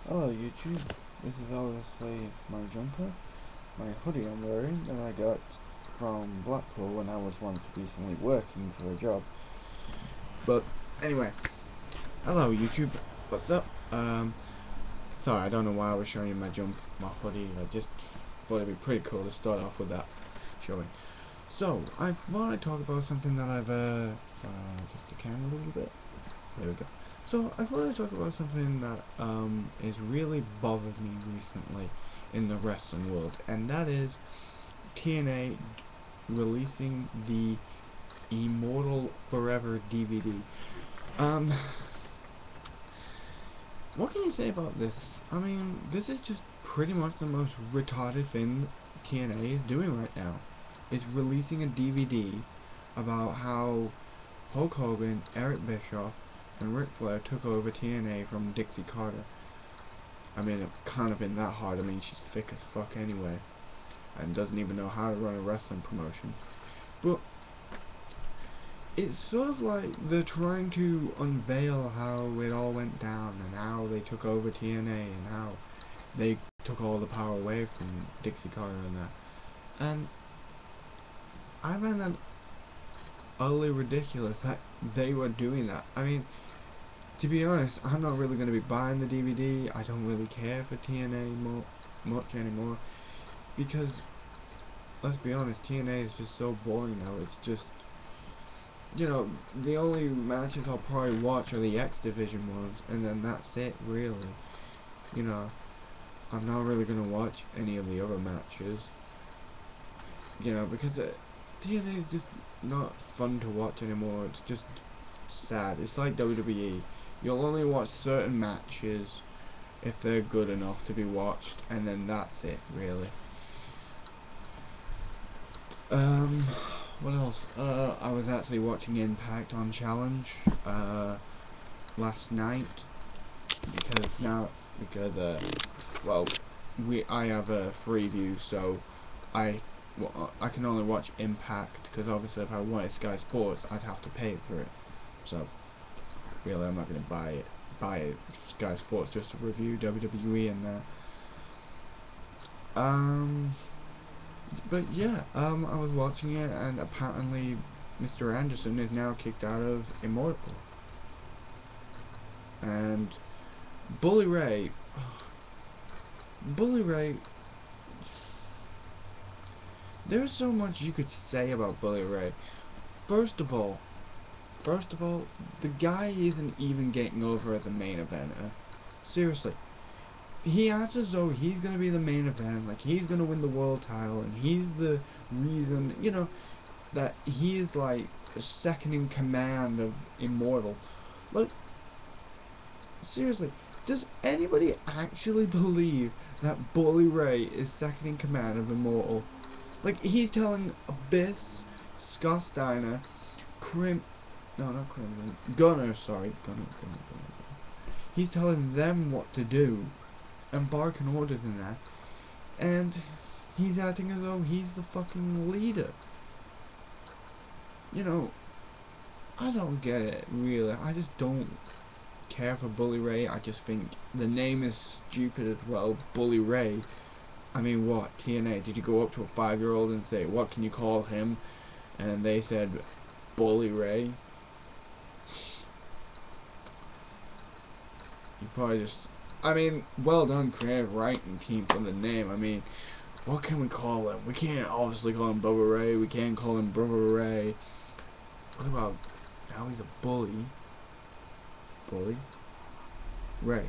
Hello YouTube, this is obviously my jumper, my hoodie I'm wearing that I got from Blackpool when I was once recently working for a job. But anyway, hello YouTube, what's up? Sorry, I don't know why I was showing you my hoodie. I just thought it'd be pretty cool to start off with that showing. So, I want to talk about something that I've, just the camera a little bit. There we go. So, I want to talk about something that, has really bothered me recently in the wrestling world, and that is TNA releasing the Immortal Forever DVD. What can you say about this? I mean, this is just pretty much the most retarded thing TNA is doing right now. It's releasing a DVD about how Hulk Hogan, Eric Bischoff, and Ric Flair took over TNA from Dixie Carter. I mean, it can't have been that hard. I mean, she's thick as fuck anyway, and doesn't even know how to run a wrestling promotion. But it's sort of like they're trying to unveil how it all went down and how they took over TNA and how they took all the power away from Dixie Carter and that. And I find that utterly ridiculous that they were doing that. I mean, to be honest, I'm not really going to be buying the DVD. I don't really care for TNA much anymore, because let's be honest, TNA is just so boring now. It's just, you know, the only matches I'll probably watch are the X Division ones, and then that's it, really. You know, I'm not really going to watch any of the other matches, you know, because TNA is just not fun to watch anymore. It's just sad. It's like WWE. You'll only watch certain matches if they're good enough to be watched, and then that's it, really. What else? I was actually watching Impact on Challenge last night because well, I have a Freeview, so I can only watch Impact, because obviously if I wanted Sky Sports, I'd have to pay for it. So really, I'm not going to buy Sky Sports just to review WWE and that. But yeah, I was watching it, and apparently Mr. Anderson is now kicked out of Immortal. And Bully Ray, there's so much you could say about Bully Ray. First of all, the guy isn't even getting over as a main eventer. Seriously. He acts as though he's gonna be the main event, like he's gonna win the world title, and he's the reason, you know, that he's like second in command of Immortal. Like, seriously, does anybody actually believe that Bully Ray is second in command of Immortal? Like, he's telling Abyss, Scott Steiner, Gunner. He's telling them what to do and barking orders in that, and he's acting as though he's the fucking leader. You know, I don't get it, really. I just don't care for Bully Ray. I just think the name is stupid as well. Bully Ray. I mean, what? TNA, did you go up to a 5-year-old and say, what can you call him? And they said, Bully Ray? You probably just... I mean, well done, creative writing team, for the name. I mean, what can we call him? We can't obviously call him Bubba Ray. We can't call him Brother Ray. What about, now he's a bully? Bully? Ray.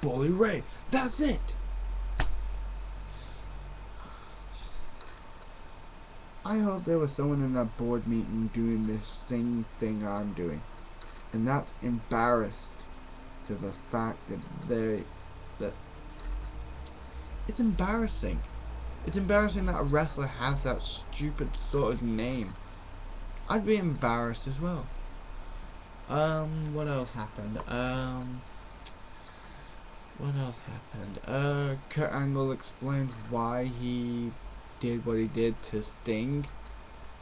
Bully Ray. That's it! I hope there was someone in that board meeting doing this same thing I'm doing, and that's embarrassed to the fact that it's embarrassing. It's embarrassing that a wrestler has that stupid sort of name. I'd be embarrassed as well. What else happened? Kurt Angle explained why he did what he did to Sting,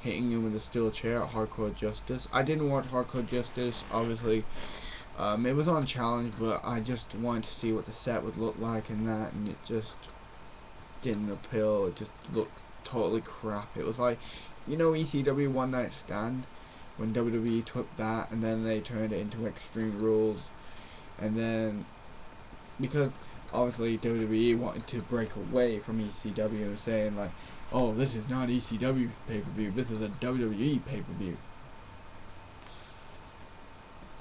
hitting him with a steel chair at Hardcore Justice. I didn't watch Hardcore Justice, obviously. It was on challenge, but I just wanted to see what the set would look like and that, and it just didn't appeal. It just looked totally crap. It was like, you know, ECW One Night Stand, when WWE took that and then they turned it into Extreme Rules, and then because obviously WWE wanted to break away from ECW, saying like, oh, this is not ECW pay-per-view, this is a WWE pay-per-view.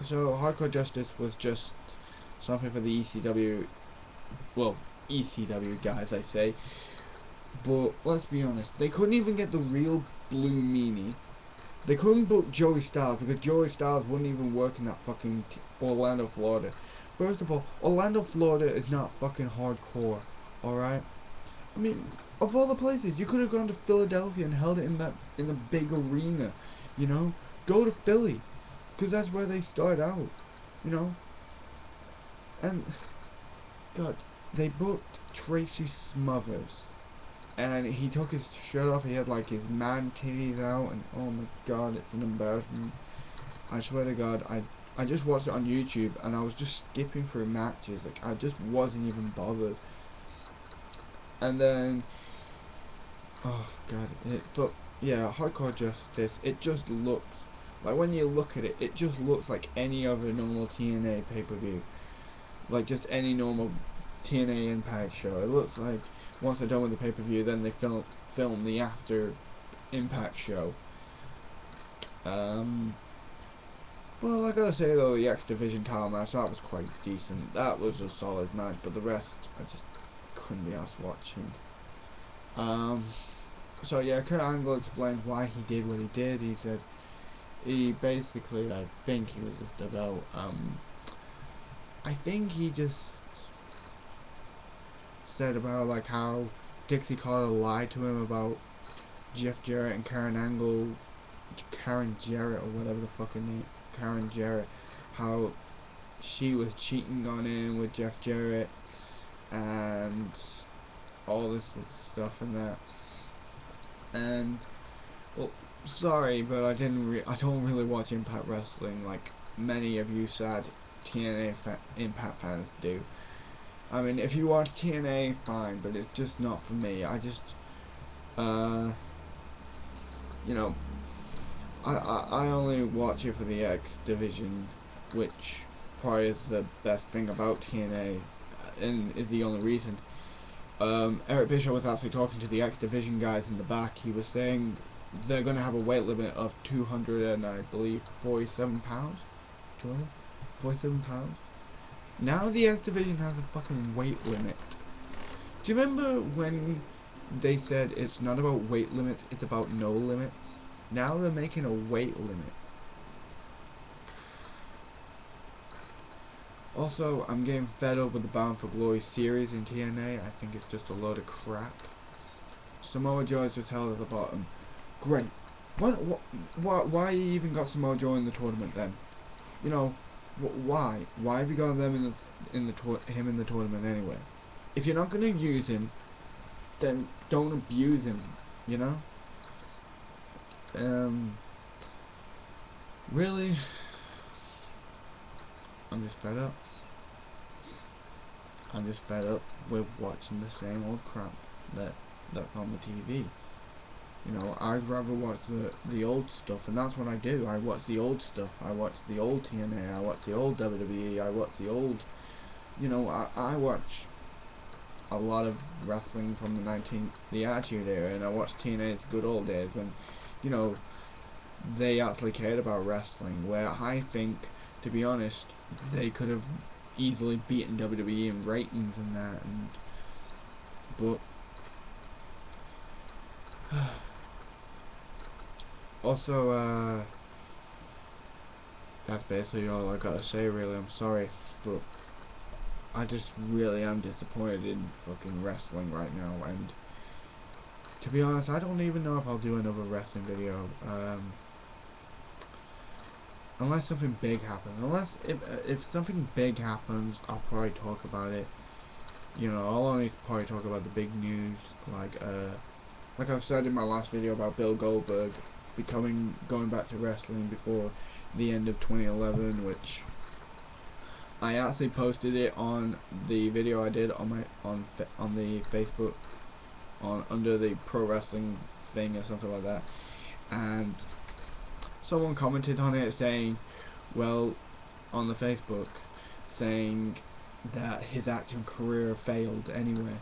So Hardcore Justice was just something for the ECW, well, ECW guys, I say. But let's be honest, they couldn't even get the real Blue Meanie. They couldn't book Joey Styles because Joey Styles wouldn't even work in that fucking Orlando, Florida. First of all, Orlando, Florida is not fucking hardcore, alright? I mean, of all the places, you could have gone to Philadelphia and held it in the big arena, you know? Go to Philly, because that's where they start out, you know? And, God, they booked Tracy Smothers, and he took his shirt off, he had like his man titties out, and oh my God, it's an embarrassment. I swear to God, I just watched it on YouTube, and I was just skipping through matches, like, I just wasn't even bothered. And then, oh God, but yeah, Hardcore Justice, it just looks, like when you look at it, it just looks like any other normal TNA pay-per-view. Like just any normal TNA Impact show. It looks like once they're done with the pay-per-view, then they film the after Impact show. Well, I gotta say though, the X Division title match, that was quite decent. That was a solid match, but the rest, I just couldn't be asked watching. So yeah, Kurt Angle explained why he did what he did. He said, he basically, I think he was just about, I think he just said about like how Dixie Carter lied to him about Jeff Jarrett and Karen Jarrett or whatever the fucking name, Karen Jarrett, how she was cheating on him with Jeff Jarrett and all this stuff and that. And well, sorry, but I don't really watch Impact Wrestling like many of you sad TNA Impact fans do. I mean, if you watch TNA, fine, but it's just not for me. I just, you know, I only watch it for the X Division, which probably is the best thing about TNA, and is the only reason. Eric Bischoff was actually talking to the X Division guys in the back. He was saying they're going to have a weight limit of 200 and I believe 47 pounds. 247 pounds. Now the X Division has a fucking weight limit. Do you remember when they said it's not about weight limits, it's about no limits? Now they're making a weight limit. Also, I'm getting fed up with the Bound for Glory series in TNA. I think it's just a load of crap. Samoa Joe is just held at the bottom. Great. Why you even got Samoa Joe in the tournament then? You know, why? Why have you got them him in the tournament anyway? If you're not gonna use him, then don't abuse him. You know. Really, I'm just fed up. I'm just fed up with watching the same old crap that's on the TV. You know, I'd rather watch the old stuff, and that's what I do. I watch the old stuff. I watch the old TNA. I watch the old WWE. I watch the old, you know, I watch a lot of wrestling from the Attitude Era, and I watch TNA's good old days when, you know, they actually cared about wrestling. Where I think, to be honest, they could have easily beaten WWE in ratings and that, but also, that's basically all I gotta say, really. I'm sorry, but I just really am disappointed in fucking wrestling right now, and to be honest, I don't even know if I'll do another wrestling video, unless something big happens. Unless if something big happens, I'll probably talk about it. You know, I'll only probably talk about the big news, like I've said in my last video about Bill Goldberg going back to wrestling before the end of 2011, which I actually posted it on the video I did on my on the Facebook on under the pro wrestling thing or something like that, and someone commented on it saying, well, on the Facebook, saying that his acting career failed anyway.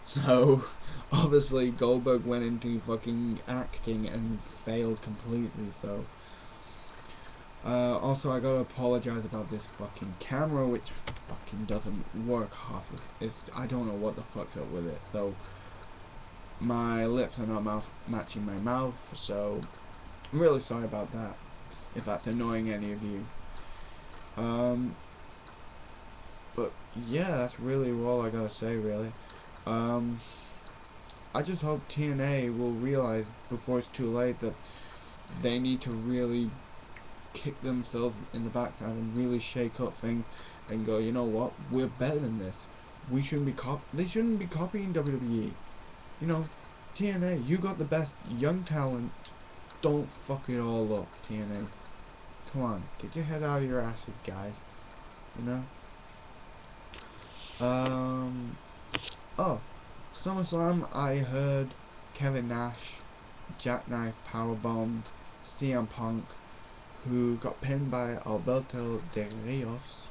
So obviously Goldberg went into fucking acting and failed completely. So also I gotta apologize about this fucking camera, which fucking doesn't work half of it's I don't know what the fuck's up with it. So my lips are not matching my mouth, so I'm really sorry about that if that's annoying any of you. But yeah, that's really all I gotta say, really. I just hope TNA will realize before it's too late that they need to really kick themselves in the backside and really shake up things and go, you know what, we're better than this. We shouldn't be they shouldn't be copying WWE. You know, TNA, you got the best young talent. Don't fuck it all up, TNA. Come on, get your head out of your asses, guys. You know? Oh, SummerSlam, I heard Kevin Nash jackknife powerbombed CM Punk, who got pinned by Alberto Del Rios.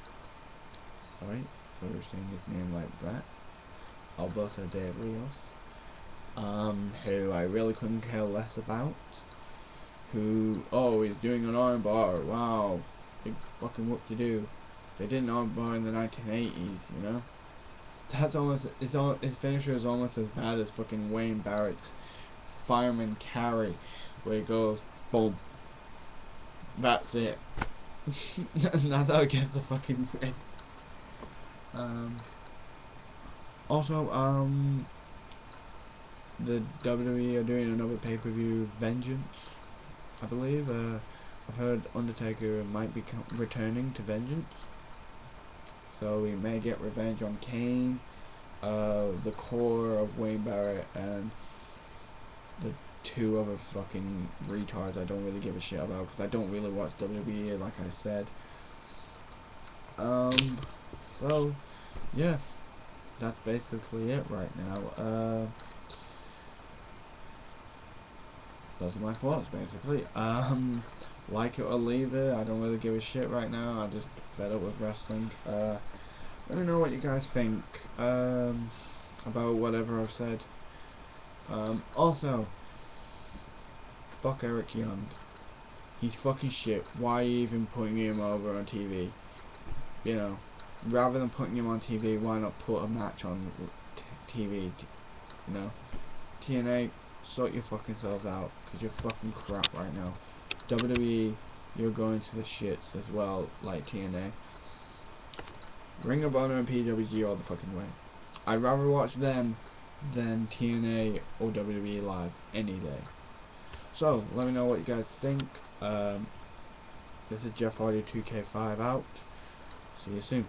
Sorry for saying his name like that. Alberto Del Rios. Who I really couldn't care less about. Who, oh, he's doing an armbar. Wow, big fucking whoop-de-doo. They did an armbar in the 1980s, you know? That's almost, his finisher is almost as bad as fucking Wayne Barrett's fireman carry, where he goes, boom. That's it. That's how he gets the fucking win. Also, the WWE are doing another pay-per-view, Vengeance, I believe. I've heard Undertaker might be returning to Vengeance. So we may get revenge on Kane, the core of Wayne Barrett, and the two other fucking retards I don't really give a shit about because I don't really watch WWE, like I said. So, yeah, that's basically it right now. Those are my thoughts, basically. Like it or leave it, I don't really give a shit right now. I'm just fed up with wrestling. Let me know what you guys think about whatever I've said. Also, fuck Eric Young. He's fucking shit. Why are you even putting him over on TV? You know, rather than putting him on TV, why not put a match on TV? You know, TNA, sort your fucking selves out, because you're fucking crap right now. WWE, you're going to the shits as well, like TNA. Ring of Honor and PWG all the fucking way. I'd rather watch them than TNA or WWE live any day. So, let me know what you guys think. This is Jeff Hardy 2K5 out. See you soon.